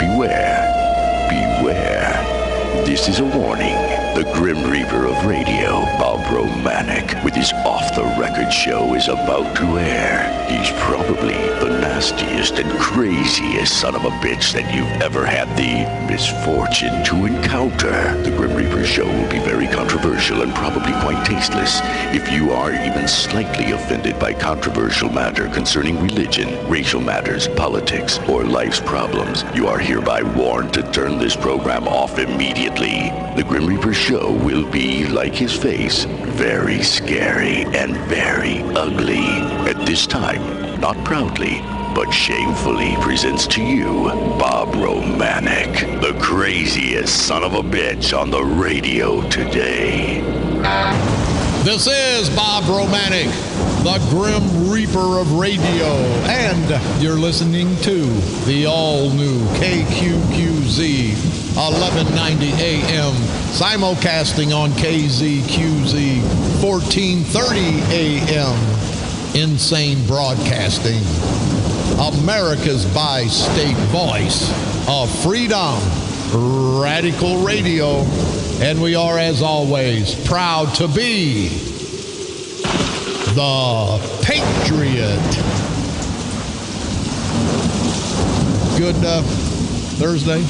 beware, beware. This is a warning. The Grim Reaper of radio, Bob Romanik, with his off-the-record show is about to air. He's probably the nastiest and craziest son of a bitch that you've ever had the misfortune to encounter. The Grim Reaper show will be very controversial and probably quite tasteless. If you are even slightly offended by controversial matter concerning religion, racial matters, politics, or life's problems, you are hereby warned to turn this program off immediately. The Grim Reaper show will be, like his face, very scary and very ugly. At this time, not proudly, but shamefully presents to you Bob Romanik, the craziest son of a bitch on the radio today. This is Bob Romanik, the Grim Reaper of radio, and you're listening to the all-new KQQZ 1190 AM, simulcasting on KZQZ 1430 AM. Insane Broadcasting, America's bi-state voice of freedom, radical radio, and we are, as always, proud to be the Patriot. Good Thursday.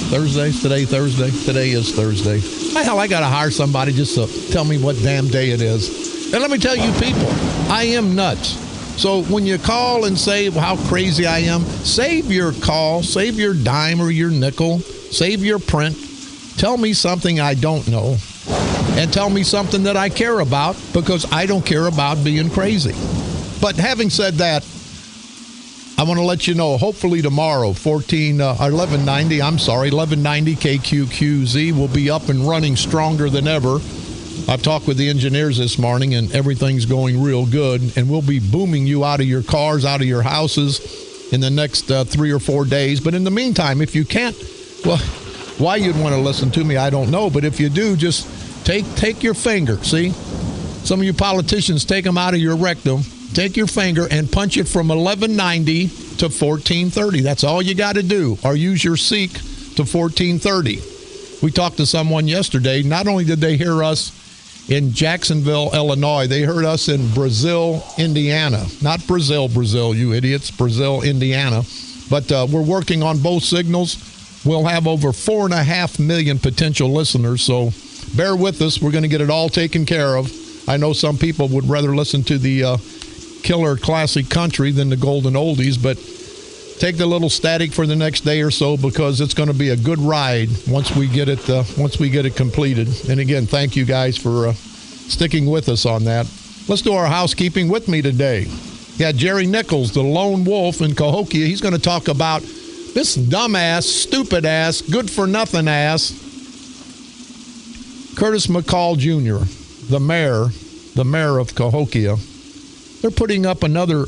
Today is Thursday. Hell, I got to hire somebody just to tell me what damn day it is. And let me tell you, people, I am nuts. So when you call and say how crazy I am, save your call, save your dime or your nickel, save your print. Tell me something I don't know, and tell me something that I care about, because I don't care about being crazy. But having said that, I want to let you know, hopefully tomorrow, 1190 KQQZ will be up and running stronger than ever. I've talked with the engineers this morning, and everything's going real good, and we'll be booming you out of your cars, out of your houses in the next 3 or 4 days. But in the meantime, if you can't, well, why you'd want to listen to me, I don't know. But if you do, just take your finger, see? Some of you politicians, take them out of your rectum. Take your finger and punch it from 1190 to 1430. That's all you got to do. Or use your seek to 1430. We talked to someone yesterday. Not only did they hear us in Jacksonville, Illinois, they heard us in Brazil, Indiana. Not Brazil, you idiots. Brazil, Indiana. But we're working on both signals. We'll have over 4.5 million potential listeners. So bear with us. We're going to get it all taken care of. I know some people would rather listen to the killer classic country than the golden oldies, but take the little static for the next day or so, because it's going to be a good ride once we get it completed. And again, thank you guys for sticking with us on that. Let's do our housekeeping. With me today, yeah, Jerry Nichols, the lone wolf in Cahokia. He's going to talk about this dumbass, stupid ass, good for nothing ass Curtis McCall Jr., the mayor of Cahokia. They're putting up another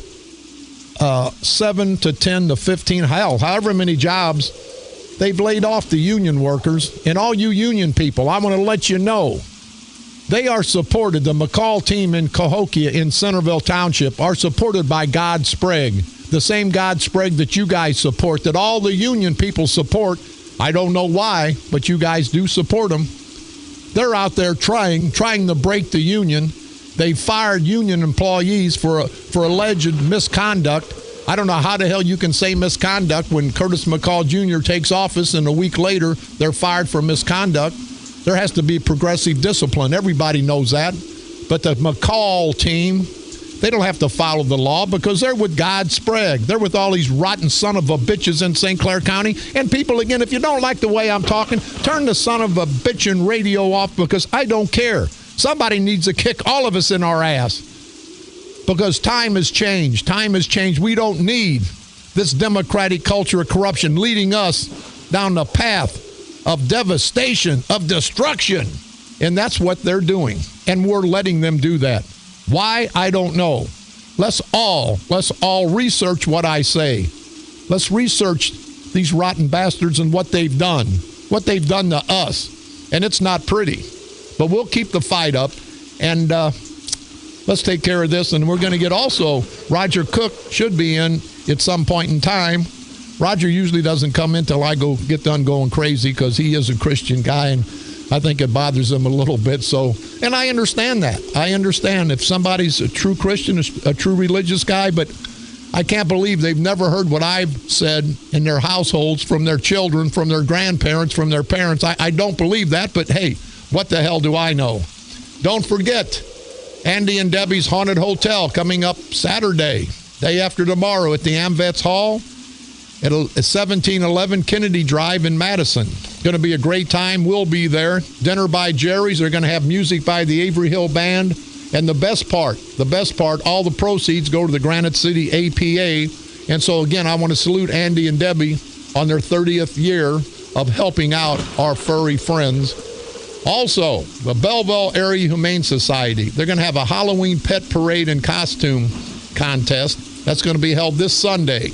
7 to 10 to 15, however many jobs. They've laid off the union workers. And all you union people, I want to let you know, they are supported. The McCall team in Cahokia in Centerville Township are supported by God Sprague, the same God Sprague that you guys support, that all the union people support. I don't know why, but you guys do support them. They're out there trying to break the union. They fired union employees for alleged misconduct. I don't know how the hell you can say misconduct when Curtis McCall Jr. takes office and a week later they're fired for misconduct. There has to be progressive discipline. Everybody knows that. But the McCall team, they don't have to follow the law because they're with God Sprague. They're with all these rotten son of a bitches in St. Clair County. And people, again, if you don't like the way I'm talking, turn the son of a bitchin' radio off, because I don't care. Somebody needs to kick all of us in our ass, because time has changed. Time has changed. We don't need this democratic culture of corruption leading us down the path of devastation, of destruction. And that's what they're doing. And we're letting them do that. Why? I don't know. Let's all research what I say. Let's research these rotten bastards and what they've done to us. And it's not pretty. But we'll keep the fight up, and let's take care of this. And we're going to get also, Roger Cook should be in at some point in time. Roger usually doesn't come in till I get done going crazy because he is a Christian guy, and I think it bothers him a little bit. So, and I understand that. I understand if somebody's a true Christian, a true religious guy, but I can't believe they've never heard what I've said in their households from their children, from their grandparents, from their parents. I don't believe that, but hey, what the hell do I know? Don't forget, Andy and Debbie's Haunted Hotel coming up Saturday, day after tomorrow at the AmVets Hall at 1711 Kennedy Drive in Madison. Going to be a great time. We'll be there. Dinner by Jerry's. They're going to have music by the Avery Hill Band. And the best part, all the proceeds go to the Granite City APA. And so, again, I want to salute Andy and Debbie on their 30th year of helping out our furry friends. Also, the Belleville Area Humane Society. They're going to have a Halloween pet parade and costume contest. That's going to be held this Sunday.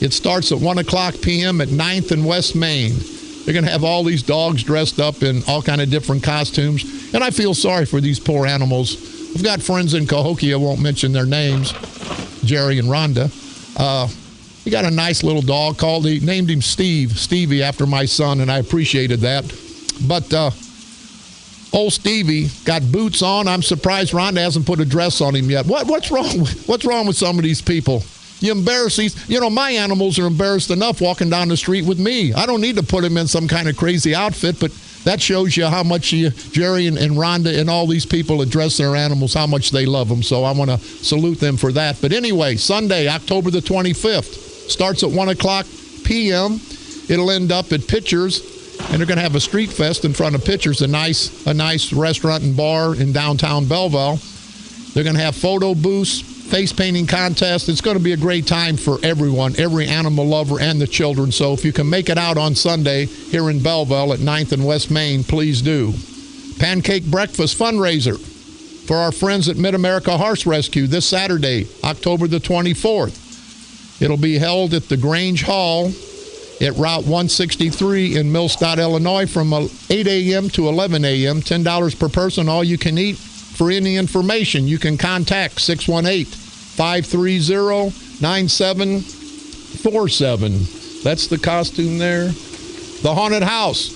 It starts at 1 o'clock p.m. at 9th and West Main. They're going to have all these dogs dressed up in all kind of different costumes. And I feel sorry for these poor animals. I've got friends in Cahokia, I won't mention their names, Jerry and Rhonda. He got a nice little dog named him Stevie after my son, and I appreciated that. But old Stevie got boots on. I'm surprised Rhonda hasn't put a dress on him yet. What's wrong with some of these people? You embarrass these. My animals are embarrassed enough walking down the street with me. I don't need to put them in some kind of crazy outfit, but that shows you how much Jerry and Rhonda and all these people address their animals, how much they love them. So I want to salute them for that. But anyway, Sunday, October the 25th, starts at 1 o'clock p.m. It'll end up at Pitchers, and they're going to have a street fest in front of Pitchers, a nice restaurant and bar in downtown Belleville. They're going to have photo booths, face painting contest. It's going to be a great time for everyone, every animal lover and the children. So if you can make it out on Sunday here in Belleville at 9th and West Main, please do. Pancake breakfast fundraiser for our friends at Mid-America Horse Rescue this Saturday, October the 24th. It'll be held at the Grange Hall at Route 163 in Millstadt, Illinois from 8 a.m. to 11 a.m., $10 per person, all you can eat. For any information, you can contact 618-530-9747. That's the costume there. The Haunted House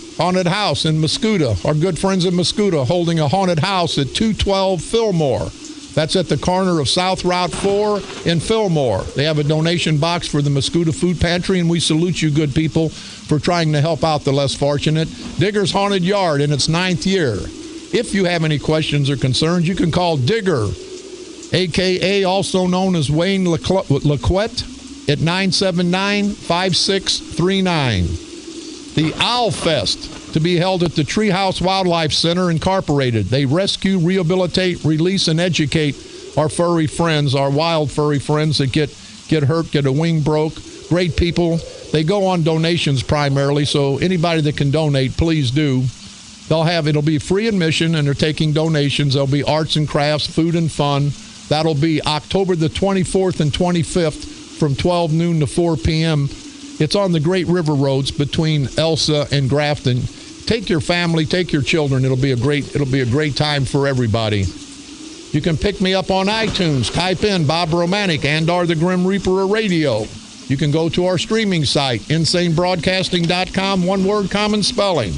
in Mascoutah. Our good friends in Mascoutah holding a haunted house at 212 Fillmore. That's at the corner of South Route 4 in Fillmore. They have a donation box for the Mascoutah Food Pantry, and we salute you good people for trying to help out the less fortunate. Digger's Haunted Yard in its 9th year. If you have any questions or concerns, you can call Digger, a.k.a. also known as Wayne Laquette, at 979-5639. The Owl Fest, to be held at the Treehouse Wildlife Center, Incorporated. They rescue, rehabilitate, release, and educate our furry friends, our wild furry friends that get hurt, get a wing broke. Great people. They go on donations primarily, so anybody that can donate, please do. It'll be free admission, and they're taking donations. There'll be arts and crafts, food and fun. That'll be October the 24th and 25th from 12 noon to 4 p.m. It's on the Great River Roads between Elsa and Grafton. Take your family, take your children. It'll be a great time for everybody. You can pick me up on iTunes. Type in Bob Romanik and the Grim Reaper of Radio. You can go to our streaming site, insanebroadcasting.com, one word, common spelling.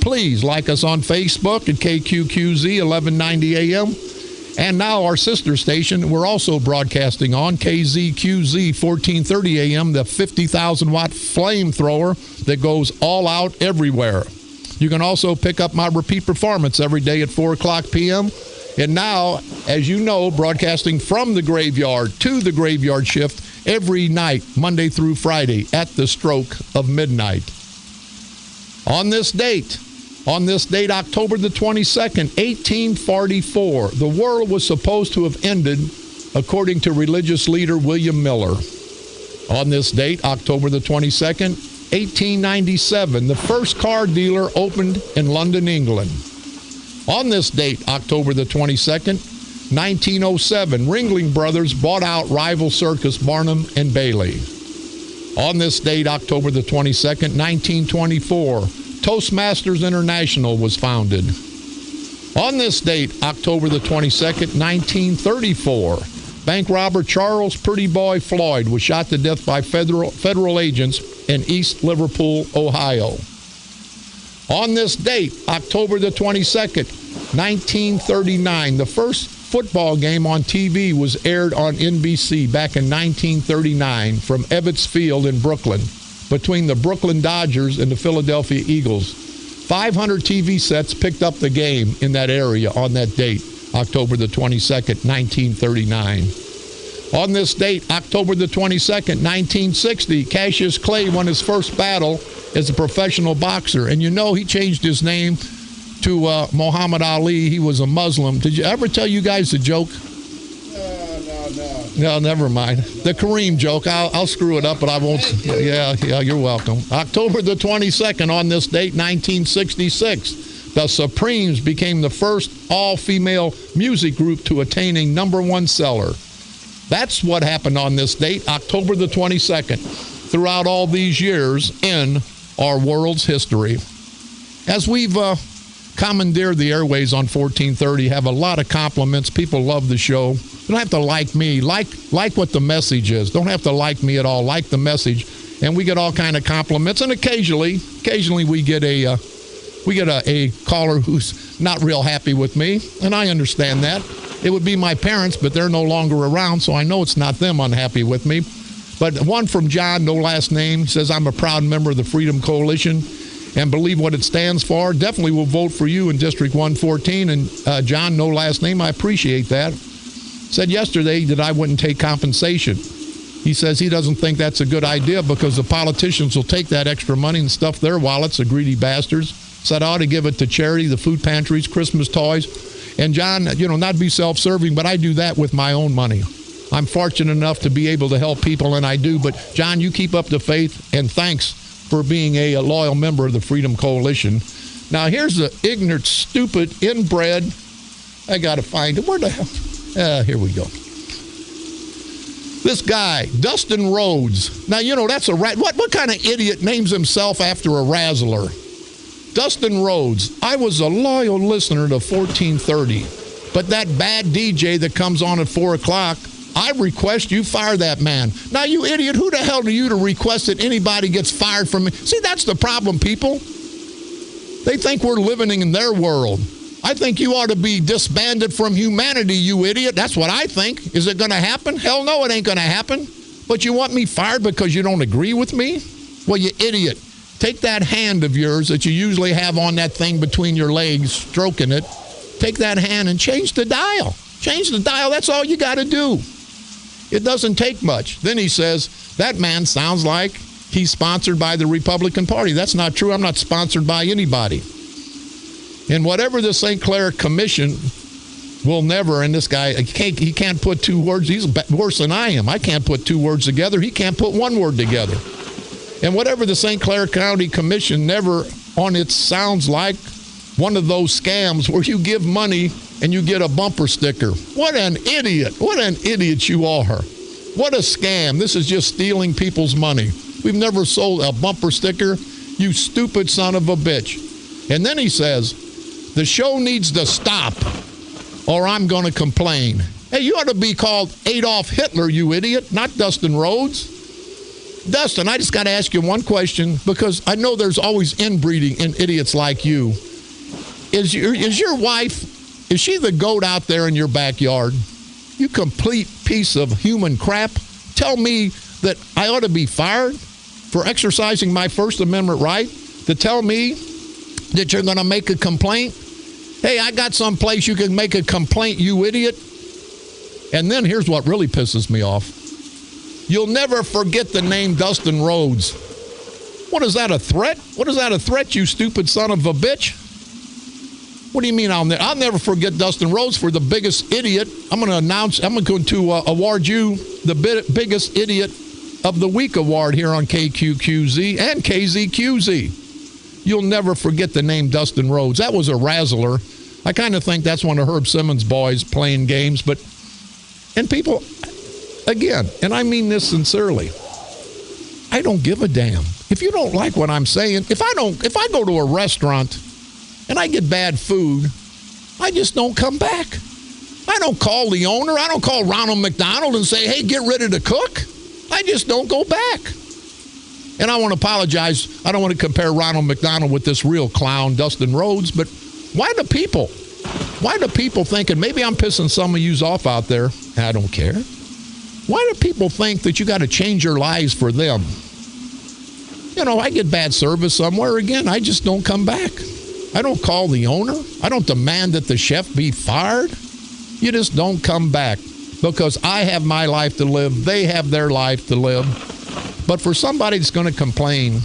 Please like us on Facebook at KQQZ 1190 AM. And now our sister station, we're also broadcasting on KZQZ 1430 AM, the 50,000-watt flamethrower that goes all out everywhere. You can also pick up my repeat performance every day at 4 o'clock p.m. And now, as you know, broadcasting from the graveyard to the graveyard shift every night, Monday through Friday, at the stroke of midnight. On this date, October the 22nd, 1844, the world was supposed to have ended, according to religious leader William Miller. On this date, October the 22nd, 1897, the first car dealer opened in London, England. On this date, October the 22nd, 1907, Ringling Brothers bought out rival circus Barnum and Bailey. On this date, October the 22nd, 1924, Toastmasters International was founded. On this date, October the 22nd, 1934, bank robber Charles Pretty Boy Floyd was shot to death by federal agents in East Liverpool, Ohio. On this date, October the 22nd, 1939, the first football game on TV was aired on NBC back in 1939 from Ebbets Field in Brooklyn between the Brooklyn Dodgers and the Philadelphia Eagles. 500 TV sets picked up the game in that area on that date, October the 22nd, 1939. On this date, October the 22nd, 1960, Cassius Clay won his first battle as a professional boxer. And you know he changed his name to Muhammad Ali. He was a Muslim. Did you ever tell you guys the joke? No, never mind. The Kareem joke. I'll screw it up, but I won't. Yeah, you're welcome. October the 22nd, on this date, 1966, the Supremes became the first all-female music group to attain a #1 seller. That's what happened on this date, October the 22nd, throughout all these years in our world's history. As we've commandeered the airways on 1430, have a lot of compliments. People love the show. You don't have to like me. Like what the message is. Don't have to like me at all. Like the message. And we get all kind of compliments. And occasionally we get a caller who's not real happy with me. And I understand that. It would be my parents, but they're no longer around, so I know it's not them unhappy with me. But one from John, no last name, says, I'm a proud member of the Freedom Coalition and believe what it stands for. Definitely will vote for you in District 114. And John, no last name, I appreciate that. Said yesterday that I wouldn't take compensation. He says he doesn't think that's a good idea because the politicians will take that extra money and stuff their wallets, the greedy bastards. Said I ought to give it to charity, the food pantries, Christmas toys. And John, not be self-serving, but I do that with my own money. I'm fortunate enough to be able to help people, and I do. But John, you keep up the faith, and thanks for being a loyal member of the Freedom Coalition. Now, here's the ignorant, stupid, inbred. I got to find it. Where the hell? Here we go. This guy, Dustin Rhodes. Now, that's a what kind of idiot names himself after a razzler? Dustin Rhodes. I was a loyal listener to 1430, but that bad DJ that comes on at 4 o'clock, I request you fire that man. Now, you idiot, who the hell are you to request that anybody gets fired from me? See, that's the problem, people. They think we're living in their world. I think you ought to be disbanded from humanity, you idiot. That's what I think. Is it going to happen? Hell no, it ain't going to happen. But you want me fired because you don't agree with me? Well, you idiot. Take that hand of yours that you usually have on that thing between your legs, stroking it. Take that hand and change the dial. Change the dial. That's all you got to do. It doesn't take much. Then he says, that man sounds like he's sponsored by the Republican Party. That's not true. I'm not sponsored by anybody. And whatever the St. Clair Commission will never, and this guy, he can't put two words. He's worse than I am. I can't put two words together. He can't put one word together. And whatever the St. Clair County Commission never on it sounds like one of those scams where you give money and you get a bumper sticker. What an idiot. What an idiot you are. What a scam. This is just stealing people's money. We've never sold a bumper sticker. You stupid son of a bitch. And then he says, the show needs to stop or I'm going to complain. Hey, you ought to be called Adolf Hitler, you idiot, not Dustin Rhodes. Dustin, I just got to ask you one question because I know there's always inbreeding in idiots like you. Is your wife, is she the goat out there in your backyard? You complete piece of human crap. Tell me that I ought to be fired for exercising my First Amendment right to tell me that you're going to make a complaint? Hey, I got some place you can make a complaint, you idiot. And then here's what really pisses me off. You'll never forget the name Dustin Rhodes. What is that, a threat? What is that, a threat, you stupid son of a bitch? What do you mean I'll never forget Dustin Rhodes for the biggest idiot? I'm going to award you the biggest idiot of the week award here on KQQZ and KZQZ. You'll never forget the name Dustin Rhodes. That was a razzler. I kind of think that's one of Herb Simmons' boys playing games, and people, again, and I mean this sincerely, I don't give a damn. If you don't like what I'm saying, if I go to a restaurant and I get bad food, I just don't come back. I don't call the owner. I don't call Ronald McDonald and say, hey, get rid of the cook. I just don't go back. And I want to apologize. I don't want to compare Ronald McDonald with this real clown, Dustin Rhodes, but why do people thinking, maybe I'm pissing some of yous off out there, I don't care. Why do people think that you got to change your lives for them? You know, I get bad service somewhere, again, I just don't come back. I don't call the owner. I don't demand that the chef be fired. You just don't come back, because I have my life to live. They have their life to live. But for somebody that's going to complain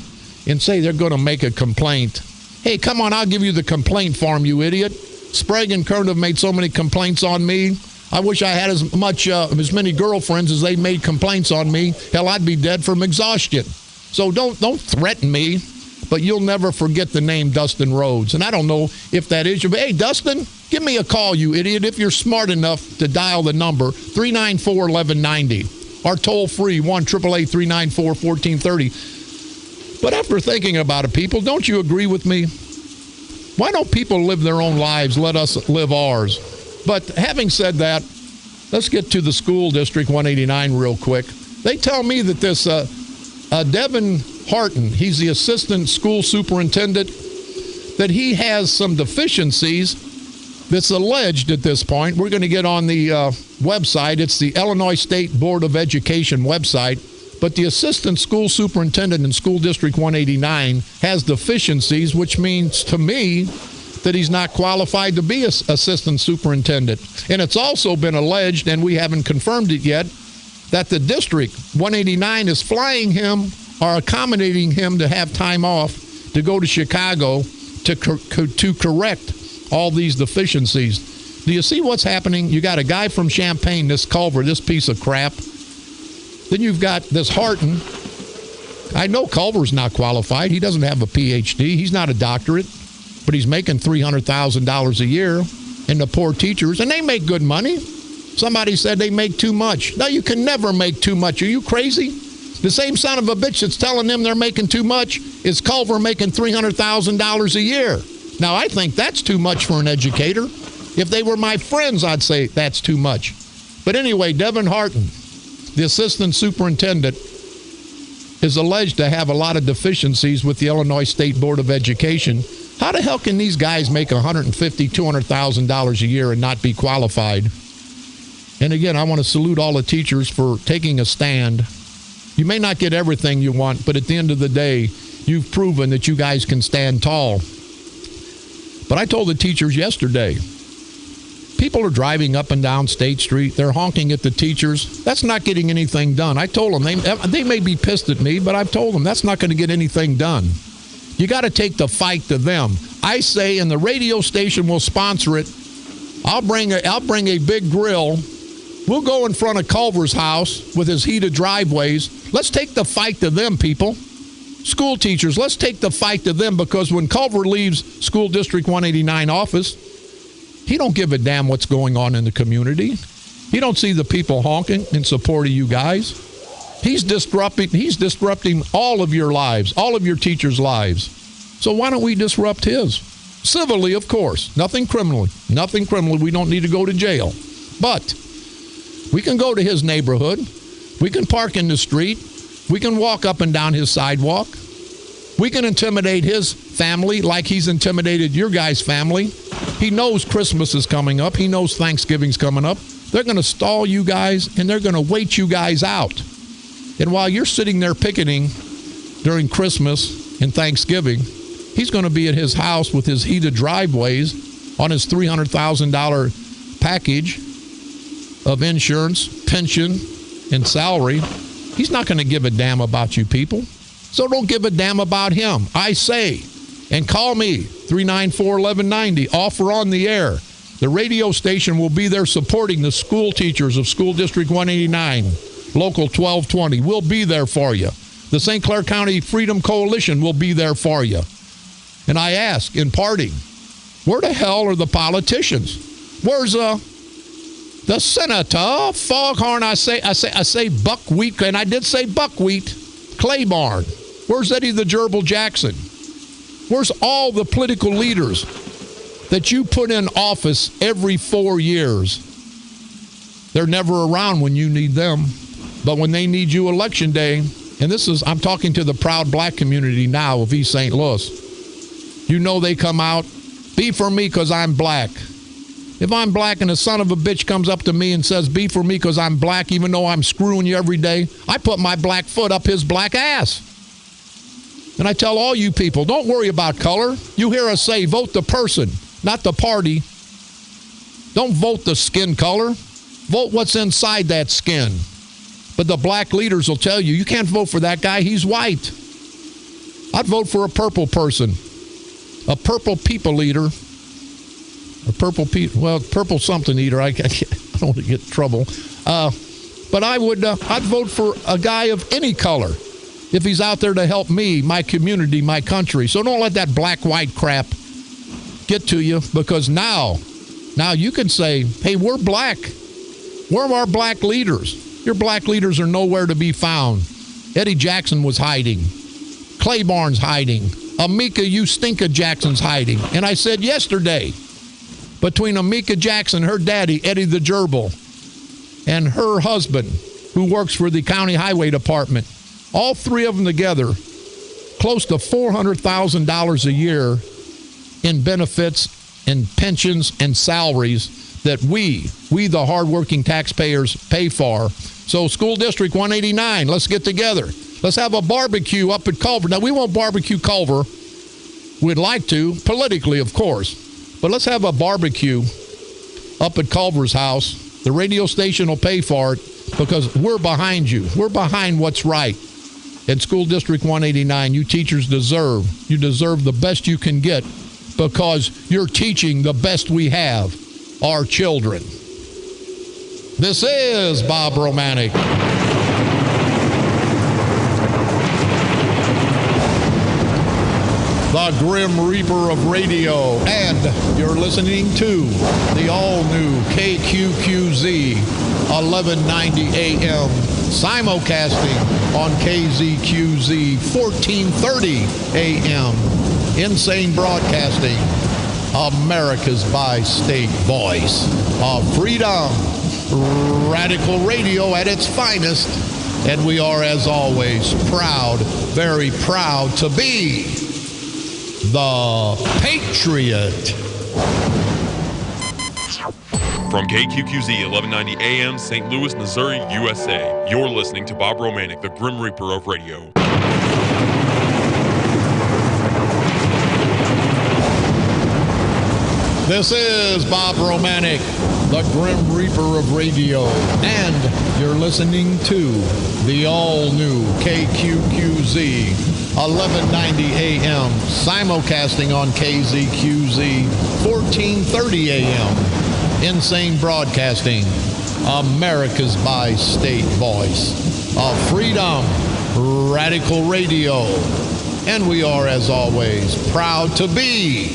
and say they're going to make a complaint, hey, come on, I'll give you the complaint form, you idiot. Sprague and Kern have made so many complaints on me. I wish I had as many girlfriends as they made complaints on me. Hell, I'd be dead from exhaustion. So don't threaten me, but you'll never forget the name Dustin Rhodes. And I don't know if that is you, but hey, Dustin, give me a call, you idiot, if you're smart enough to dial the number 394-1190. Our toll-free 1-888-394-1430. But after thinking about it, people, don't you agree with me? Why don't people live their own lives? Let us live ours. But having said that, let's get to the school district 189 real quick. They tell me that this Devin Harton, he's the assistant school superintendent, that he has some deficiencies that's alleged at this point. We're going to get on the website. It's the Illinois State Board of Education website. But the assistant school superintendent in School District 189 has deficiencies, which means to me that he's not qualified to be an assistant superintendent. And it's also been alleged, and we haven't confirmed it yet, that the District 189 is flying him or accommodating him to have time off to go to Chicago to correct all these deficiencies. Do you see what's happening? You got a guy from Champaign, this Culver, this piece of crap. Then you've got this Harton. I know Culver's not qualified. He doesn't have a PhD. He's not a doctorate, but he's making $300,000 a year. And the poor teachers, and they make good money. Somebody said they make too much. No, you can never make too much. Are you crazy? The same son of a bitch that's telling them they're making too much is Culver making $300,000 a year. Now, I think that's too much for an educator. If they were my friends, I'd say that's too much. But anyway, Devin Harton, the assistant superintendent, is alleged to have a lot of deficiencies with the Illinois State Board of Education. How the hell can these guys make $150,000, $200,000 a year and not be qualified? And again, I want to salute all the teachers for taking a stand. You may not get everything you want, but at the end of the day, you've proven that you guys can stand tall. But I told the teachers yesterday, people are driving up and down State Street. They're honking at the teachers. That's not getting anything done. I told them, they may be pissed at me, but I've told them that's not going to get anything done. You got to take the fight to them. I say, and the radio station will sponsor it, I'll bring a big grill. We'll go in front of Culver's house with his heated driveways. Let's take the fight to them, people. School teachers, let's take the fight to them, because when Culver leaves School District 189 office, he don't give a damn what's going on in the community. He don't see the people honking in support of you guys. He's disrupting all of your lives, all of your teachers' lives. So why don't we disrupt his? Civilly, of course. Nothing criminally. Nothing criminally. We don't need to go to jail. But we can go to his neighborhood. We can park in the street. We can walk up and down his sidewalk. We can intimidate his family like he's intimidated your guys' family. He knows Christmas is coming up. He knows Thanksgiving's coming up. They're going to stall you guys, and they're going to wait you guys out. And while you're sitting there picketing during Christmas and Thanksgiving, he's going to be at his house with his heated driveways on his $300,000 package of insurance, pension, and salary. He's not going to give a damn about you people. So don't give a damn about him. I say, and call me, 394-1190, offer on the air. The radio station will be there supporting the school teachers of School District 189, Local 1220. We'll be there for you. The St. Clair County Freedom Coalition will be there for you. And I ask, in parting, where the hell are the politicians? Where's the Senator Foghorn? I say buckwheat, and I did say buckwheat. Claiborne. Where's Eddie the Gerbil Jackson? Where's all the political leaders that you put in office every 4 years? They're never around when you need them. But when they need you election day, and I'm talking to the proud black community now of East St. Louis. You know they come out, be for me because I'm black. If I'm black and a son of a bitch comes up to me and says, be for me because I'm black, even though I'm screwing you every day, I put my black foot up his black ass. And I tell all you people, don't worry about color. You hear us say, vote the person, not the party. Don't vote the skin color. Vote what's inside that skin. But the black leaders will tell you, you can't vote for that guy, he's white. I'd vote for a purple person. A purple people eater. Purple something eater. I don't want to get in trouble. But I'd vote for a guy of any color if he's out there to help me, my community, my country. So don't let that black-white crap get to you, because now you can say, hey, we're black. Where are our black leaders? Your black leaders are nowhere to be found. Eddie Jackson was hiding. Claiborne's hiding. Amika Ustinka Jackson's hiding. And I said yesterday, between Amika Jackson, her daddy, Eddie the Gerbil, and her husband, who works for the County Highway Department, all three of them together, close to $400,000 a year in benefits and pensions and salaries that we the hardworking taxpayers pay for. So School District 189, let's get together. Let's have a barbecue up at Culver. Now, we won't barbecue Culver. We'd like to, politically, of course. But let's have a barbecue up at Culver's house. The radio station will pay for it because we're behind you. We're behind what's right. In School District 189, you teachers deserve the best you can get because you're teaching the best we have, our children. This is Bob Romanik. The Grim Reaper of radio, and you're listening to the all-new KQQZ 1190 AM simulcasting on KZQZ 1430 AM. Insane Broadcasting, America's bi-state voice of freedom, radical radio at its finest, and we are, as always, proud, very proud to be the Patriot. From KQQZ 1190 AM, St. Louis, Missouri, USA, you're listening to Bob Romanik, the Grim Reaper of radio. This is Bob Romanik, the Grim Reaper of radio, and you're listening to the all-new KQQZ 1190 AM, simulcasting on KZQZ 1430 AM. Insane Broadcasting, America's bi-state voice of freedom, radical radio. And we are, as always, proud to be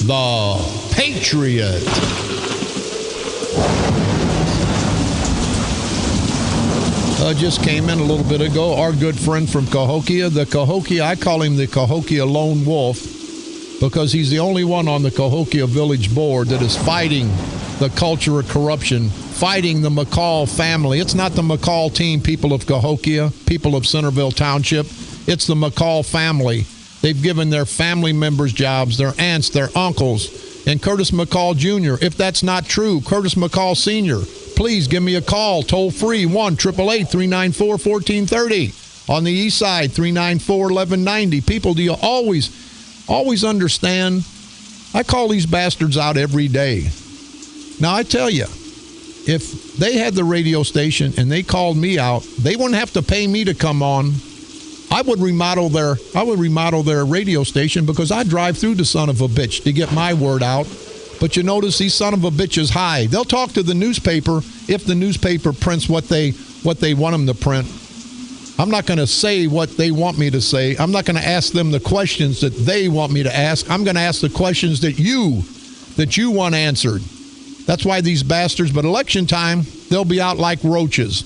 the Patriot. Just came in a little bit ago, our good friend from Cahokia. The Cahokia, I call him the Cahokia Lone Wolf because he's the only one on the Cahokia Village Board that is fighting the culture of corruption, fighting the McCall family. It's not the McCall team, people of Cahokia, people of Centerville Township. It's the McCall family. They've given their family members jobs, their aunts, their uncles, and Curtis McCall Jr. If that's not true, Curtis McCall Sr., please give me a call, toll free, 1-888-394-1430. On the east side, 394-1190. People, do you always understand? I call these bastards out every day. Now, I tell you, if they had the radio station and they called me out, they wouldn't have to pay me to come on. I would remodel their radio station because I drive through the son of a bitch to get my word out. But you notice these son of a bitches hide. They'll talk to the newspaper if the newspaper prints what they want them to print. I'm not going to say what they want me to say. I'm not going to ask them the questions that they want me to ask. I'm going to ask the questions that you want answered. That's why these bastards, but election time, they'll be out like roaches.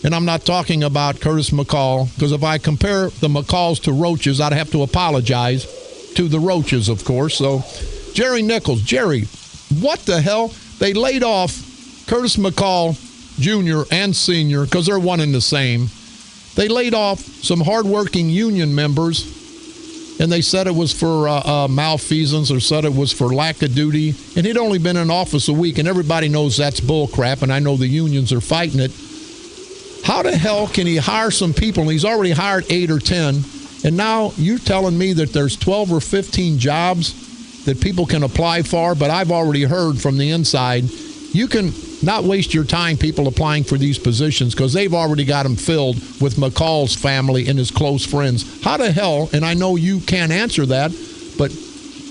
And I'm not talking about Curtis McCall, because if I compare the McCalls to roaches, I'd have to apologize to the roaches, of course. So, Jerry Nichols. Jerry, what the hell? They laid off Curtis McCall Jr. and Sr., because they're one and the same. They laid off some hardworking union members, and they said it was for malfeasance, or said it was for lack of duty. And he'd only been in office a week, and everybody knows that's bull crap, and I know the unions are fighting it. How the hell can he hire some people, and he's already hired 8 or 10, and now you're telling me that there's 12 or 15 jobs that people can apply for? But I've already heard from the inside, you can not waste your time, people applying for these positions, because they've already got them filled with McCall's family and his close friends. How the hell, and I know you can't answer that, but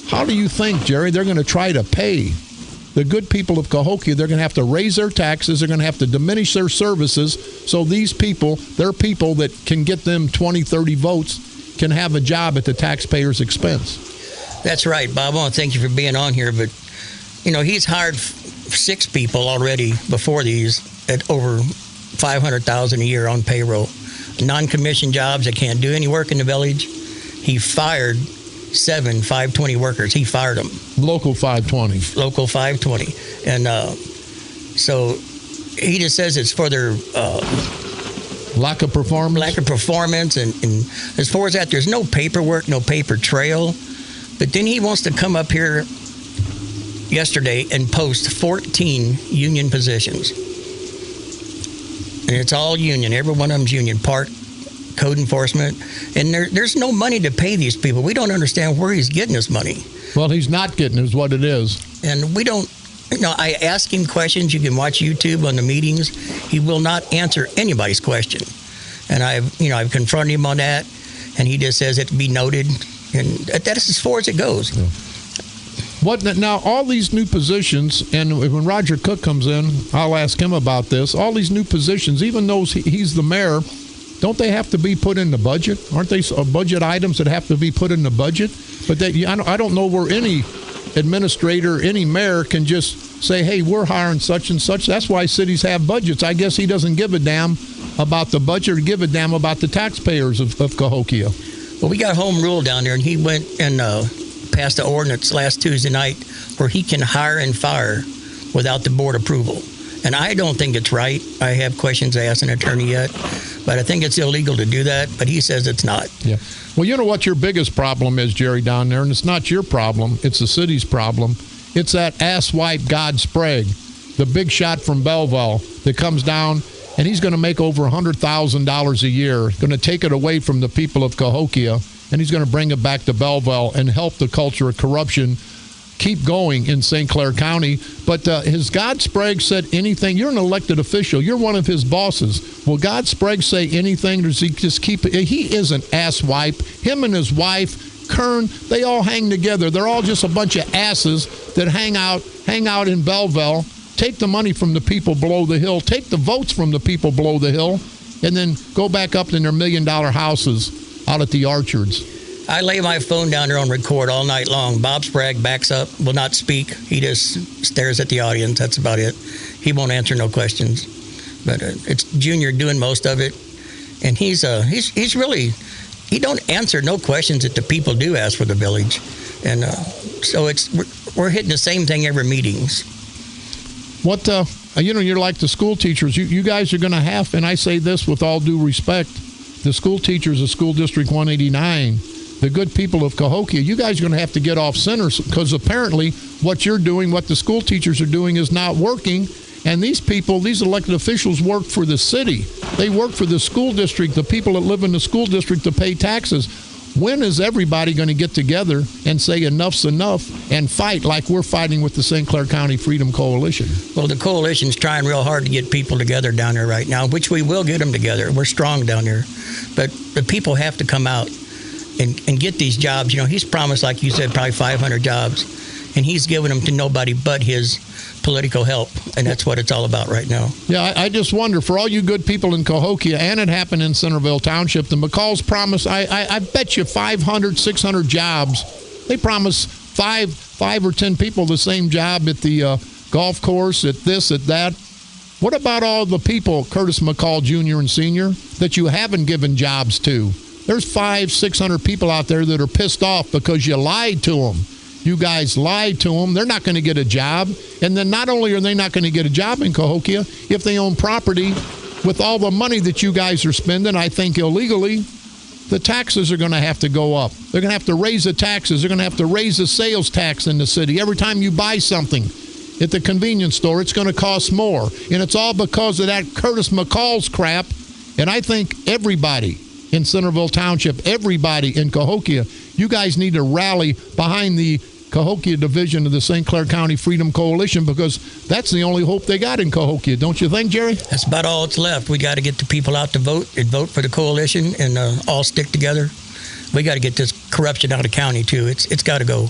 how do you think, Jerry, they're going to try to pay the good people of Cahokia? They're going to have to raise their taxes. They're going to have to diminish their services, so these people, they're people that can get them 20, 30 votes, can have a job at the taxpayer's expense. That's right, Bob. I want to thank you for being on here, but, he's hired 6 people already before these at over $500,000 a year on payroll. Non-commissioned jobs that can't do any work in the village. He fired 7 520 workers. He fired them. Local 520. Local 520. And so he just says it's for their lack of performance. Lack of performance. And as far as that, there's no paperwork, no paper trail. But then he wants to come up here yesterday and post 14 union positions. And it's all union. Every one of them's union. Park, code enforcement. And there's no money to pay these people. We don't understand where he's getting his money. Well, he's not getting is what it is. And we don't, I ask him questions. You can watch YouTube on the meetings. He will not answer anybody's question. And I've confronted him on that. And he just says it to be noted. And that's as far as it goes. Yeah. Now, all these new positions, and when Roger Cook comes in, I'll ask him about this. All these new positions, even though he's the mayor, don't they have to be put in the budget? Aren't they budget items that have to be put in the budget? But I don't know where any administrator, any mayor can just say, hey, we're hiring such and such. That's why cities have budgets. I guess he doesn't give a damn about the budget or give a damn about the taxpayers of Cahokia. Well, we got home rule down there, and he went and passed the ordinance last Tuesday night where he can hire and fire without the board approval. And I don't think it's right. I have questions to ask an attorney yet, but I think it's illegal to do that. But he says it's not. Yeah. Well, you know what your biggest problem is, Jerry, down there, and it's not your problem. It's the city's problem. It's that asswipe God Sprague, the big shot from Belleville that comes down, and he's going to make over $100,000 a year, going to take it away from the people of Cahokia, and he's going to bring it back to Belleville and help the culture of corruption keep going in St. Clair County. But has God Sprague said anything? You're an elected official. You're one of his bosses. Will God Sprague say anything, or does he just keep it? He is an asswipe. Him and his wife, Kern, they all hang together. They're all just a bunch of asses that hang out in Belleville, take the money from the people below the hill, take the votes from the people below the hill, and then go back up in their $1 million houses out at the Orchards. I lay my phone down there on record all night long. Bob Sprague backs up, will not speak. He just stares at the audience. That's about it. He won't answer no questions. But it's Junior doing most of it. And he's really, he don't answer no questions that the people do ask for the village. And so we're hitting the same thing every meetings. What, you're like the school teachers. You guys are going to have, and I say this with all due respect, the school teachers of School District 189, the good people of Cahokia, you guys are going to have to get off center, because apparently what you're doing, what the school teachers are doing is not working. And these people, these elected officials work for the city. They work for the school district, the people that live in the school district to pay taxes. When is everybody going to get together and say enough's enough and fight like we're fighting with the St. Clair County Freedom Coalition? Well, the coalition's trying real hard to get people together down there right now, which we will get them together. We're strong down there. But the people have to come out and get these jobs. He's promised, like you said, probably 500 jobs, and he's giving them to nobody but his political help, and that's what it's all about right now. Yeah, I just wonder, for all you good people in Cahokia, and it happened in Centerville Township, the McCalls promised, I bet you 500, 600 jobs. They promised five or 10 people the same job at the golf course, at this, at that. What about all the people, Curtis McCall Jr. and Sr., that you haven't given jobs to? There's 500, 600 people out there that are pissed off because you lied to them. You guys lied to them. They're not going to get a job. And then not only are they not going to get a job in Cahokia, if they own property with all the money that you guys are spending, I think illegally, the taxes are going to have to go up. They're going to have to raise the taxes. They're going to have to raise the sales tax in the city. Every time you buy something at the convenience store, it's going to cost more. And it's all because of that Curtis McCall's crap. And I think everybody in Centerville Township, everybody in Cahokia, you guys need to rally behind the Cahokia division of the St. Clair County Freedom Coalition, because that's the only hope they got in Cahokia. Don't you think, Jerry? That's about all that's left. We got to get the people out to vote and vote for the coalition and all stick together. We got to get this corruption out of county, too. It's got to go.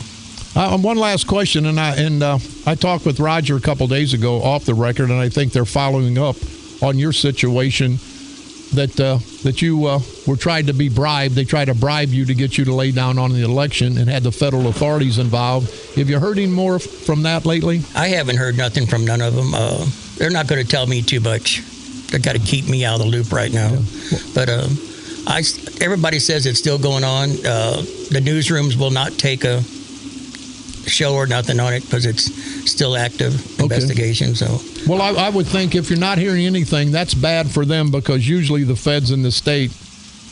One last question, and I talked with Roger a couple days ago off the record, and I think they're following up on your situation that you were tried to be bribed. They tried to bribe you to get you to lay down on the election and had the federal authorities involved. Have you heard any more from that lately? I haven't heard nothing from none of them. They're not going to tell me too much. They've got to keep me out of the loop right now. Yeah. But everybody says it's still going on. The newsrooms will not take a show or nothing on it because it's still active investigation. So, well, I would think if you're not hearing anything, that's bad for them, because usually the feds in the state,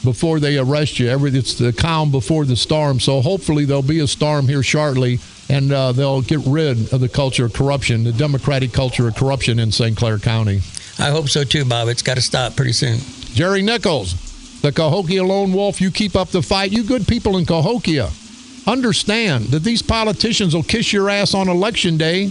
before they arrest you, it's the calm before the storm. So hopefully there'll be a storm here shortly, and they'll get rid of the culture of corruption, the Democratic culture of corruption in St. Clair County. I hope so too, Bob. It's got to stop pretty soon. Jerry Nichols, the Cahokia Lone Wolf, you keep up the fight. You good people in Cahokia, understand that these politicians will kiss your ass on election day,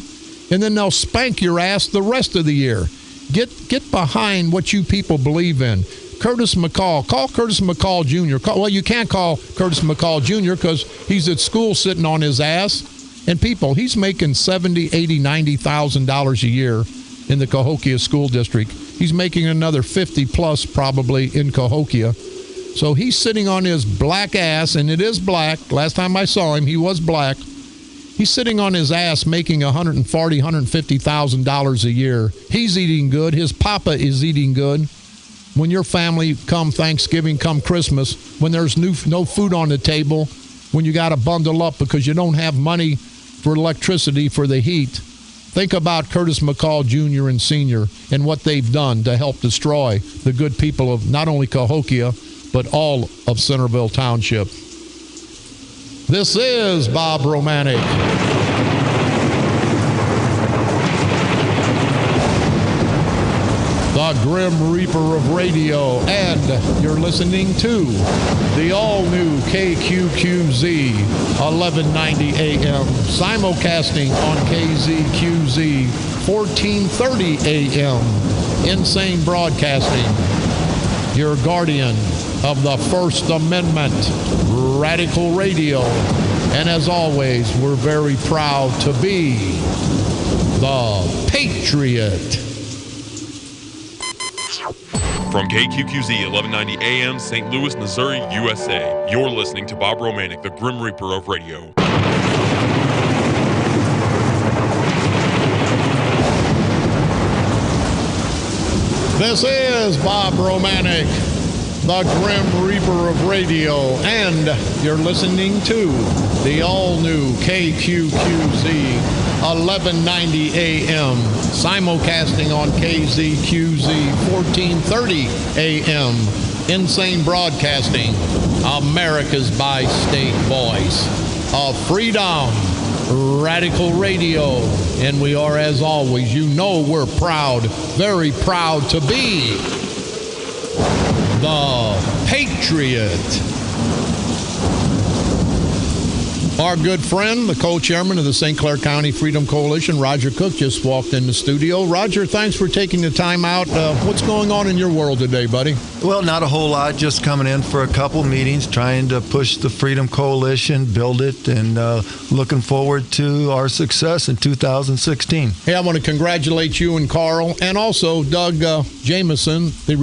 and then they'll spank your ass the rest of the year. Get behind what you people believe in. Curtis McCall. Call Curtis McCall Jr. Well, you can't call Curtis McCall Jr. because he's at school sitting on his ass. And people, he's making $70,000, $80,000, $90,000 a year in the Cahokia School District. He's making another 50 plus probably in Cahokia. So he's sitting on his black ass, and it is black. Last time I saw him, he was black. He's sitting on his ass making $140,000, $150,000 a year. He's eating good. His papa is eating good. When your family come Thanksgiving, come Christmas, when there's no food on the table, when you got to bundle up because you don't have money for electricity for the heat, think about Curtis McCall Jr. and Sr. and what they've done to help destroy the good people of not only Cahokia, but all of Centerville Township. This is Bob Romanik. The Grim Reaper of Radio, and you're listening to the all-new KQQZ 1190 AM, simulcasting on KZQZ 1430 AM, Insane Broadcasting, your guardian of the First Amendment, Radical Radio. And as always, we're very proud to be the Patriot. From KQQZ 1190 AM, St. Louis, Missouri, USA, you're listening to Bob Romanik, the Grim Reaper of Radio. This is Bob Romanik, the Grim Reaper of Radio, and you're listening to the all-new KQQZ 1190 AM, simulcasting on KZQZ 1430 AM, Insane Broadcasting, America's bi-state voice of freedom, Radical Radio. And we are, as always, you know we're proud, very proud to be the Patriot. Our good friend, the co-chairman of the St. Clair County Freedom Coalition, Roger Cook, just walked in the studio. Roger, thanks for taking the time out. What's going on in your world today, buddy? Well, not a whole lot. Just coming in for a couple meetings, trying to push the Freedom Coalition, build it, and looking forward to our success in 2016. Hey, I want to congratulate you and Carl, and also Doug Jameson, the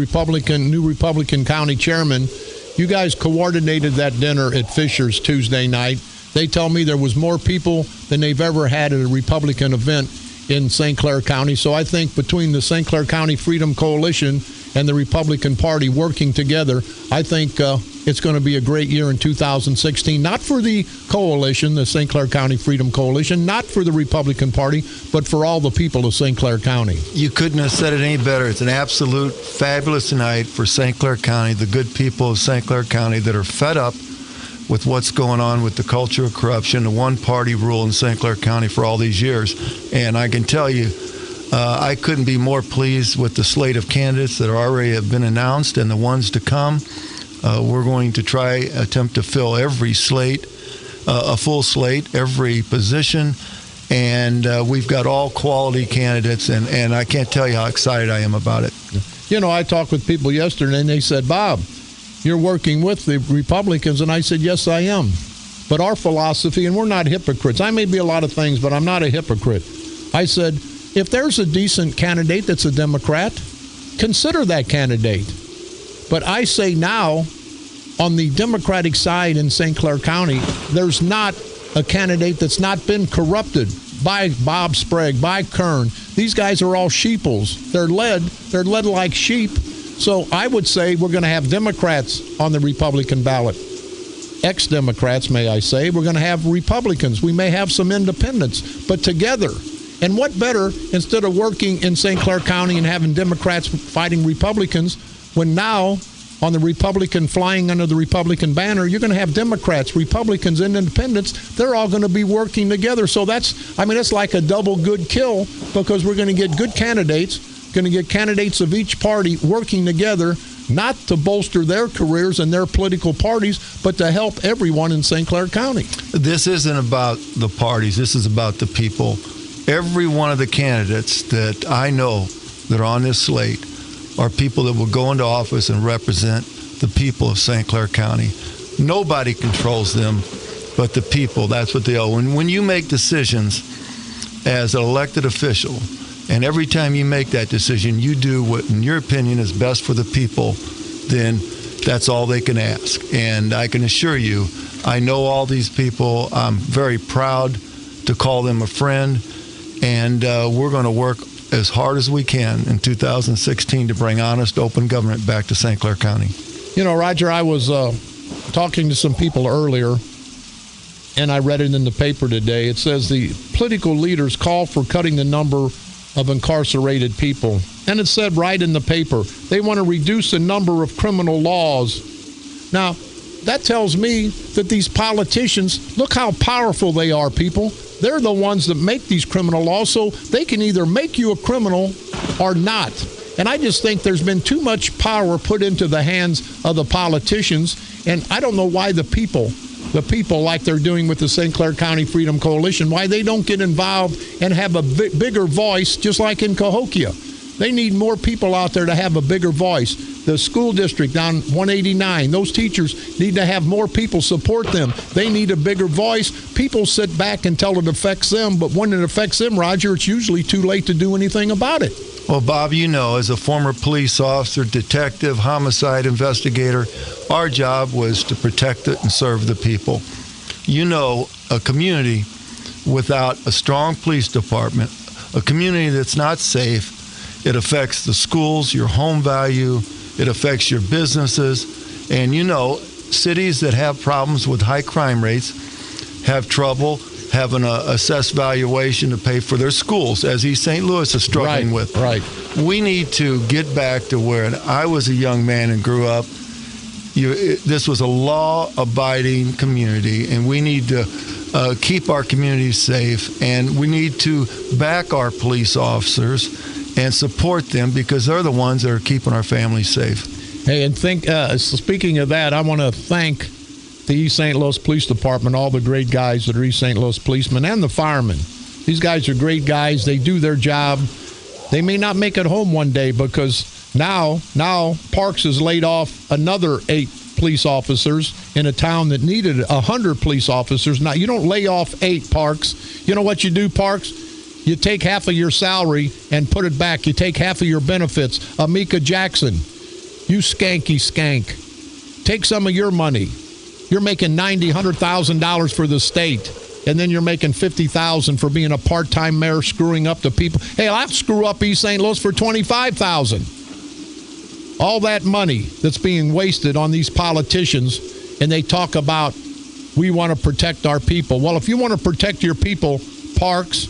new Republican County Chairman. You guys coordinated that dinner at Fisher's Tuesday night. They tell me there was more people than they've ever had at a Republican event in St. Clair County. So I think between the St. Clair County Freedom Coalition and the Republican Party working together, I think it's going to be a great year in 2016, not for the coalition, the St. Clair County Freedom Coalition, not for the Republican Party, but for all the people of St. Clair County. You couldn't have said it any better. It's an absolute fabulous night for St. Clair County, the good people of St. Clair County that are fed up with what's going on with the culture of corruption, the one-party rule in St. Clair County for all these years. And I can tell you, I couldn't be more pleased with the slate of candidates that already have been announced and the ones to come. We're going to attempt to fill every slate, a full slate, every position. And we've got all quality candidates, and I can't tell you how excited I am about it. You know, I talked with people yesterday, and they said, Bob, you're working with the Republicans, and I said, yes, I am. But our philosophy, and we're not hypocrites. I may be a lot of things, but I'm not a hypocrite. I said, if there's a decent candidate that's a Democrat, consider that candidate. But I say now, on the Democratic side in St. Clair County, there's not a candidate that's not been corrupted by Bob Sprague, by Kern. These guys are all sheeples. They're led like sheep. So I would say we're going to have Democrats on the Republican ballot. Ex-Democrats, may I say. We're going to have Republicans. We may have some independents, but together. And what better, instead of working in St. Clair County and having Democrats fighting Republicans, when now on the Republican, flying under the Republican banner, you're going to have Democrats, Republicans, and independents. They're all going to be working together. So that's like a double good kill, because we're going to get good candidates, going to get candidates of each party working together, not to bolster their careers and their political parties, but to help everyone in St. Clair County. This isn't about the parties. This is about the people. Every one of the candidates that I know that are on this slate are people that will go into office and represent the people of St. Clair County. Nobody controls them but the people. That's what they owe. And when you make decisions as an elected official, and every time you make that decision, you do what, in your opinion, is best for the people, then that's all they can ask. And I can assure you, I know all these people. I'm very proud to call them a friend. And we're going to work as hard as we can in 2016 to bring honest, open government back to St. Clair County. You know, Roger, I was talking to some people earlier, and I read it in the paper today. It says the political leaders call for cutting the number of incarcerated people. And it said right in the paper, they want to reduce the number of criminal laws. Now, that tells me that these politicians, look how powerful they are, people. They're the ones that make these criminal laws, so they can either make you a criminal or not. And I just think there's been too much power put into the hands of the politicians, and I don't know why the people, like they're doing with the St. Clair County Freedom Coalition, why they don't get involved and have a bigger voice, just like in Cahokia. They need more people out there to have a bigger voice. The school district down 189, those teachers need to have more people support them. They need a bigger voice. People sit back until it affects them, but when it affects them, Roger, it's usually too late to do anything about it. Well, Bob, you know, as a former police officer, detective, homicide investigator, our job was to protect it and serve the people. You know, a community without a strong police department, a community that's not safe, it affects the schools, your home value, it affects your businesses. And you know, cities that have problems with high crime rates have trouble having an assessed valuation to pay for their schools, as East St. Louis is struggling with. Right. We need to get back to where I was a young man and grew up. This was a law-abiding community, and we need to keep our communities safe, and we need to back our police officers and support them, because they're the ones that are keeping our families safe. Hey, and speaking of that, I want to thank the East St. Louis Police Department, all the great guys that are East St. Louis policemen, and the firemen. These guys are great guys. They do their job. They may not make it home one day, because now Parks has laid off another 8 police officers in a town that needed 100 police officers. Now, you don't lay off 8, Parks. You know what you do, Parks? You take half of your salary and put it back. You take half of your benefits. Amika Jackson, you skanky skank. Take some of your money. You're making $90,000, $100,000 for the state, and then you're making $50,000 for being a part-time mayor screwing up the people. Hey, I'll screw up East St. Louis for $25,000. All that money that's being wasted on these politicians, and they talk about, we want to protect our people. Well, if you want to protect your people, Parks,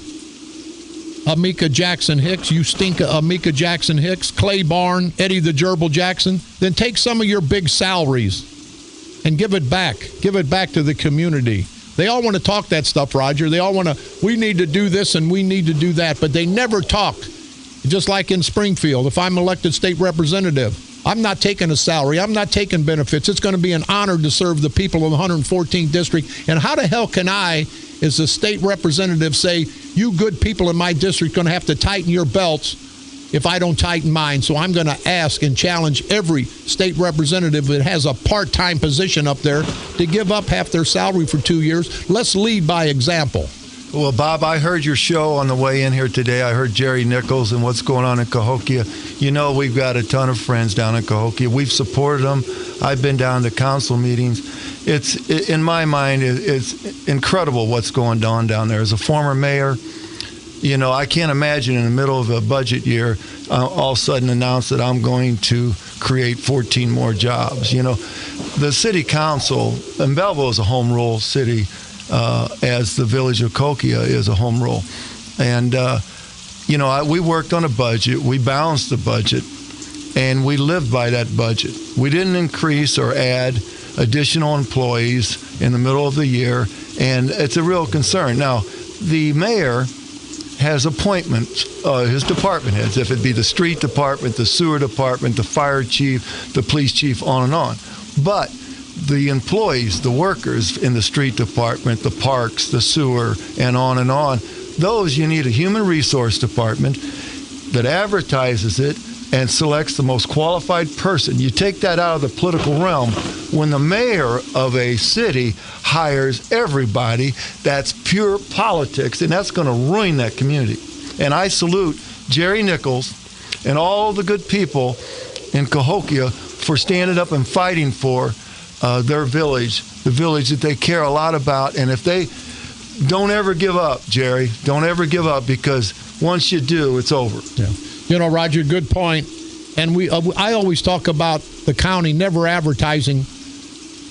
Amika Jackson Hicks, you stink Amika Jackson Hicks, Clay Barn, Eddie the Gerbil Jackson, then take some of your big salaries and give it back. Give it back to the community. They all want to talk that stuff, Roger. They all want to, we need to do this and we need to do that, but they never talk. Just like in Springfield, if I'm elected state representative, I'm not taking a salary. I'm not taking benefits. It's going to be an honor to serve the people of the 114th district. And how the hell can I, as a state representative, say, you good people in my district are going to have to tighten your belts if I don't tighten mine? So I'm going to ask and challenge every state representative that has a part-time position up there to give up half their salary for 2 years. Let's lead by example. Well, Bob, I heard your show on the way in here today. I heard Jerry Nichols and what's going on in Cahokia. You know, we've got a ton of friends down in Cahokia. We've supported them. I've been down to council meetings. In my mind, it's incredible what's going on down there. As a former mayor, you know, I can't imagine in the middle of a budget year, all of a sudden announce that I'm going to create 14 more jobs. You know, the city council, and Belleville is a home rule city, as the village of Cahokia is a home rule. And, you know, we worked on a budget. We balanced the budget, and we lived by that budget. We didn't increase or add additional employees in the middle of the year, and it's a real concern. Now, the mayor has appointments, his department heads, if it be the street department, the sewer department, the fire chief, the police chief, on and on. But the employees, the workers in the street department, the parks, the sewer, and on, those you need a human resource department that advertises it and selects the most qualified person. You take that out of the political realm. When the mayor of a city hires everybody, that's pure politics, and that's going to ruin that community. And I salute Jerry Nichols and all the good people in Cahokia for standing up and fighting for their village, the village that they care a lot about. And if they don't ever give up, Jerry, don't ever give up, because once you do, it's over. Yeah. You know, Roger, good point. And I always talk about the county never advertising.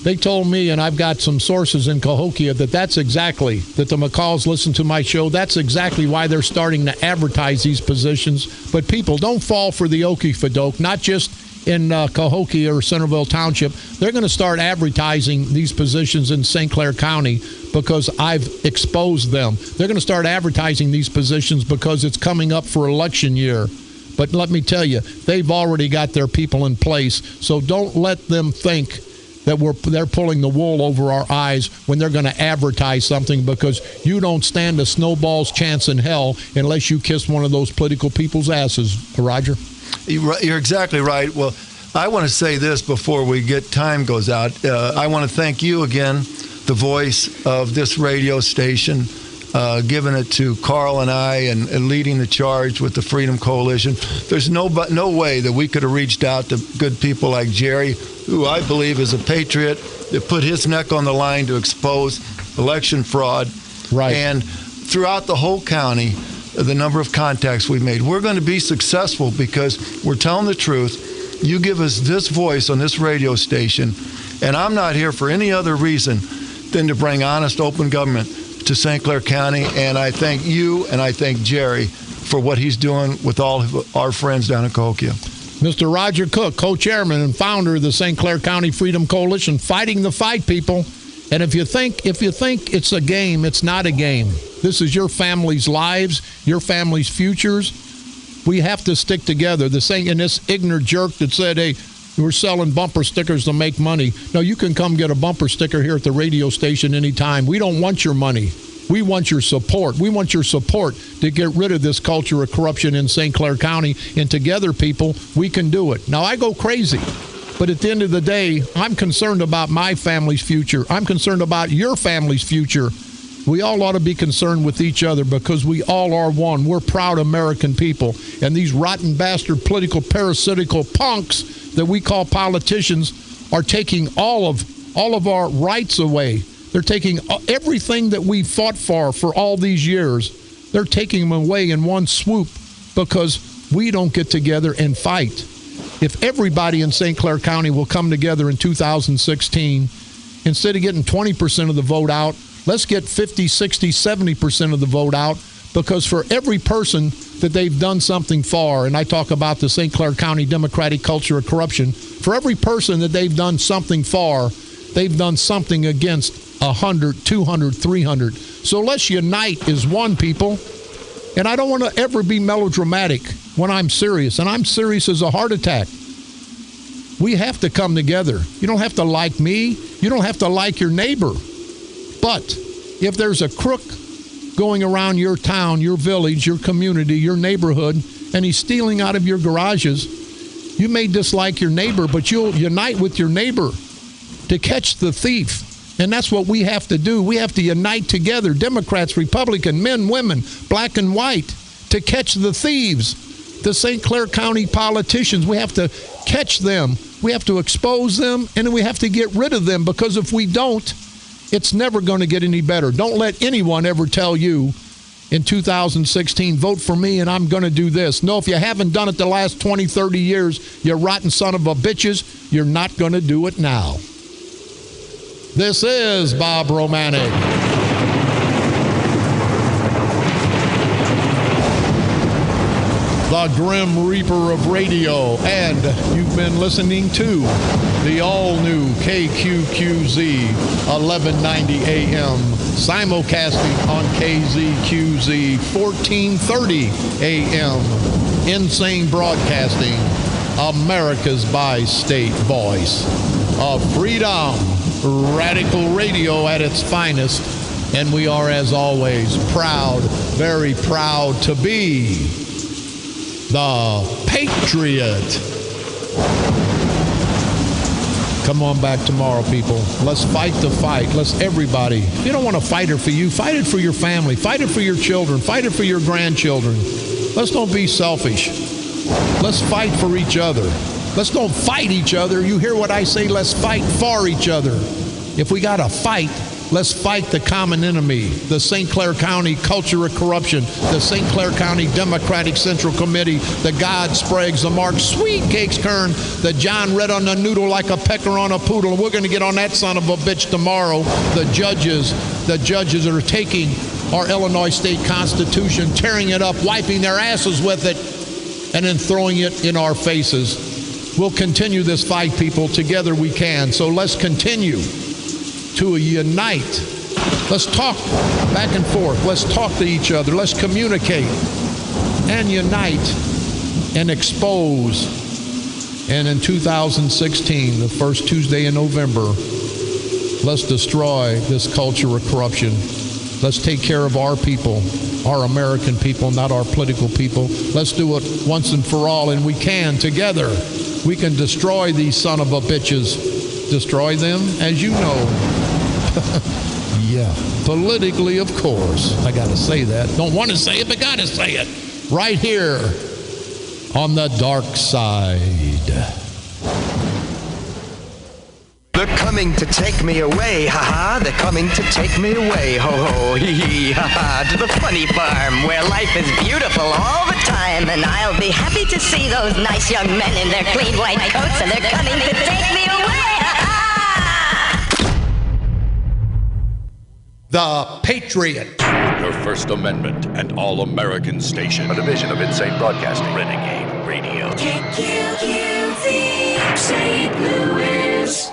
They told me, and I've got some sources in Cahokia, that's exactly, that the McCalls listen to my show. That's exactly why they're starting to advertise these positions. But people, don't fall for the okey-doke, not just in Cahokia or Centerville Township. They're going to start advertising these positions in St. Clair County because I've exposed them. They're going to start advertising these positions because it's coming up for election year. But let me tell you, they've already got their people in place. So don't let them think that they're pulling the wool over our eyes when they're going to advertise something, because you don't stand a snowball's chance in hell unless you kiss one of those political people's asses, Roger. You're exactly right. Well, I want to say this before time goes out. I want to thank you again, the voice of this radio station, giving it to Carl and I, and leading the charge with the Freedom Coalition. There's no way that we could have reached out to good people like Jerry, who I believe is a patriot, that put his neck on the line to expose election fraud. Right. And throughout the whole county, the number of contacts we made. We're going to be successful because we're telling the truth. You give us this voice on this radio station, and I'm not here for any other reason than to bring honest, open government to St. Clair County. And I thank you and I thank Jerry for what he's doing with all of our friends down in Cahokia. Mr. Roger Cook, co-chairman and founder of the St. Clair County Freedom Coalition, fighting the fight, people. And if you think it's a game, it's not a game. This is your family's lives, your family's futures. We have to stick together. And this ignorant jerk that said, hey, we're selling bumper stickers to make money. No, you can come get a bumper sticker here at the radio station anytime. We don't want your money. We want your support. We want your support to get rid of this culture of corruption in St. Clair County. And together, people, we can do it. Now, I go crazy. But at the end of the day, I'm concerned about my family's future. I'm concerned about your family's future. We all ought to be concerned with each other because we all are one. We're proud American people. And these rotten bastard political parasitical punks that we call politicians are taking all of our rights away. They're taking everything that we fought for all these years. They're taking them away in one swoop because we don't get together and fight. if everybody in St. Clair County will come together in 2016, instead of getting 20% of the vote out, let's get 50, 60, 70% of the vote out, because for every person that they've done something for, and I talk about the St. Clair County Democratic culture of corruption, for every person that they've done something for, they've done something against 100, 200, 300. So let's unite as one, people. And I don't want to ever be melodramatic when I'm serious, and I'm serious as a heart attack. We have to come together. You don't have to like me. You don't have to like your neighbor. But if there's a crook going around your town, your village, your community, your neighborhood, and he's stealing out of your garages, you may dislike your neighbor, but you'll unite with your neighbor to catch the thief. And that's what we have to do. We have to unite together, Democrats, Republican, men, women, black and white, to catch the thieves, the St. Clair County politicians. We have to catch them. We have to expose them, and then we have to get rid of them, because if we don't, it's never going to get any better. Don't let anyone ever tell you in 2016, vote for me and I'm going to do this. No, if you haven't done it the last 20, 30 years, you rotten son of a bitches, you're not going to do it now. This is Bob Romanik. The Grim Reaper of Radio, and you've been listening to the all-new KQQZ 1190 AM, simulcasting on KZQZ 1430 AM, Insane Broadcasting, America's bi-state voice of freedom, radical radio at its finest, and we are, as always, proud, very proud to be the Patriot. Come on back tomorrow, people. Let's fight the fight. Let's everybody. If you don't want to fight it for you, fight it for your family. Fight it for your children. Fight it for your grandchildren. Let's don't be selfish. Let's fight for each other. Let's don't fight each other. You hear what I say? Let's fight for each other. If we got to fight, let's fight the common enemy, the St. Clair County culture of corruption, the St. Clair County Democratic Central Committee, the God Spragues, the Mark Sweet Cakes Kern, the John Red on the noodle like a pecker on a poodle. And we're going to get on that son of a bitch tomorrow. The judges that are taking our Illinois state constitution, tearing it up, wiping their asses with it, and then throwing it in our faces. We'll continue this fight, people. Together we can. So let's continue to unite. Let's talk back and forth. Let's talk to each other. Let's communicate and unite and expose. And in 2016, the first Tuesday in November, let's destroy this culture of corruption. Let's take care of our people, our American people, not our political people. Let's do it once and for all, and we can together. We can destroy these son of a bitches. Destroy them, as you know. Yeah, politically, of course. I got to say that. Don't want to say it, but got to say it. Right here on the dark side. They're coming to take me away, ha-ha. They're coming to take me away, ho-ho, hee-hee, ha-ha. To the funny farm where life is beautiful all the time. And I'll be happy to see those nice young men in their clean white coats. And they're coming to take me away, ha-ha. The Patriot. Your First Amendment and All-American Station. A division of Insane Broadcasting. Renegade Radio. KQQZ, St. Louis.